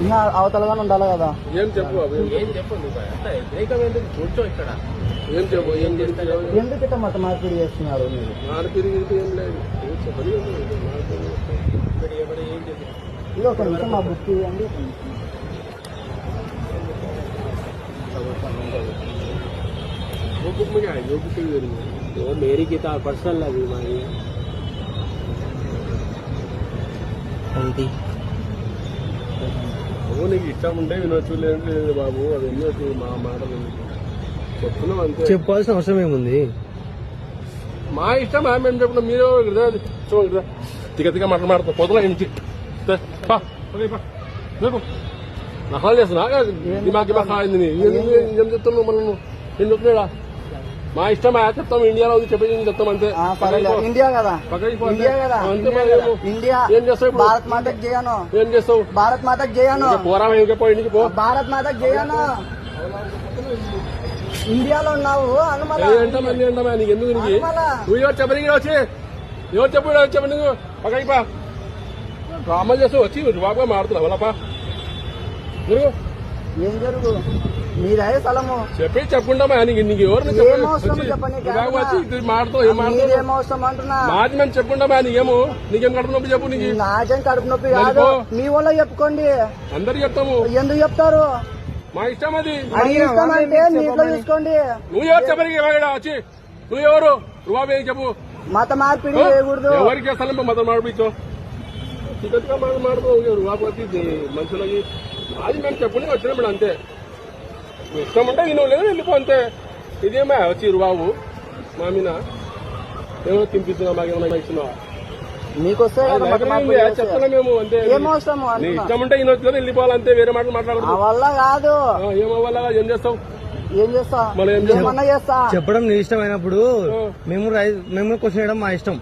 ఇంకా అవతలగానే ఉండాలి కదా. ఏం చెప్పు కూర్చో ఇక్కడ. ఏం చెప్పు ఏం చేస్తారు? ఎందుకు ఇట్లా మత మార్పిడి చేస్తున్నారు మీరు? మార్పిడి ఏం లేదు. ఇది ఒక నిమిషం మా బుక్ ఇవ్వండి. वो मेरी किताब पर्सनल अभी हमारी నీకు ఇష్టం ఉంటే వినొచ్చు, లేదంటే లేదు బాబు. అది వినొచ్చు, మా మాటలు చెప్తున్నాం అంతే. చెప్పాల్సిన అవసరం ఏముంది? మా ఇష్టం మేము చెప్పిన మీరు తిగతిగా మాట్లాడుతాం. పొద్దున ఇంటి నకలు చేస్తున్నా దిమాకి బాగా ఏం చెప్తున్నావు మనం? ఏం చెప్తున్నాడా? మా ఇష్టం చెప్తాం. ఇండియాలో చెప్పేది చెప్తాం అంతే. ఇండియా కదా, ఇండియా కదా, ఇండియా. ఏం చేస్తావు? భారత్ మాతకు జయను. ఏం చేస్తావు? భారత్ మాతకు జయను. పోరా పో ఇంటికి పో. భారత్ మాతకు జయను. ఇండియాలో ఉన్నావు అనుమతి అంటామా? నీకు ఎందుకు? నీకు నువ్వు ఎవరు చెప్పని వచ్చి ఎవరు చెప్పు నువ్వు పక్కకి పా. డ్రామా చేస్తావు వచ్చి బాగా మాడుతున్నావు వాళ్ళపా. ఏం జరుగు మీదే స్థలము చెప్పి చెప్పుకుంటామా? నీకు ఎవరు మాడుతావు? ఏమవసరం అంటున్నా? మాది మేము చెప్పుకుంటామా? నీకేమో నీకేం కడుపు నొప్పి చెప్పు. నీకు నాకేం కడుపు నొప్పి కాదు, మీ వల్ల చెప్పుకోండి. అందరికి చెప్తాము. ఎందుకు చెప్తారు? మా ఇష్టం అది. ఇష్టం అంటే నీట్లో చూసుకోండి. నువ్వు ఎవరు చెప్పరికి వచ్చి నువ్వు ఎవరు రుబాబు ఏం చెప్పు? మత మార్పిడి చేయకూడదు. ఎవరికి చేస్తాను మతం మార్పిచ్చో చికెట్గా మాట్లాడుతావు రుబాబు వచ్చి మనుషులకి. అది మేము చెప్పుకుని వచ్చినాం అంతే. ఇష్టం ఉంటే నేను లేదు వెళ్ళిపో అంతే. ఇదేమా వచ్చి రుబాబు మా మీద ఏమో తినిపిస్తున్నావు, మాకేమన్నా ఇస్తున్నావా? మీకొస్తే చెప్తున్నా మేము అంతే. నీ ఇష్టం ఉంటే ఈయన వచ్చి వెళ్ళిపోవాలంతే. వేరే మాటలు మాట్లాడదు. వల్ల కాదు. ఏమో వల్ల ఏం చేస్తావు? ఏం చేస్తా? ఏమన్నా చేస్తా. చెప్పడం నీ ఇష్టమైనప్పుడు మేము క్వశ్చన్ చేయడం మా ఇష్టం.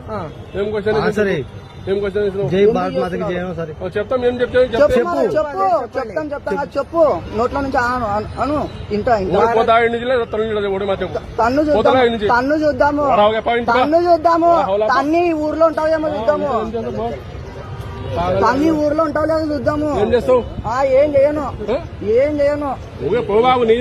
ఏం క్వశ్చన్? సరే ఏం క్వశ్చన్? జై భారత్ మాతకి జయం. సరే చెప్తాం. ఏం చెప్తాం? చెప్తాను చెప్పు. నోట్ల నుంచి అను ఇంట తన్ను చూద్దాము. తన్ని ఊర్లో ఉంటావేమో చూద్దాము. తన్ని ఊర్లో ఉంటావు లేదో చూద్దాము. ఏం చేస్తావు? ఏం చేయను. నువ్వే పోబాబు. నీ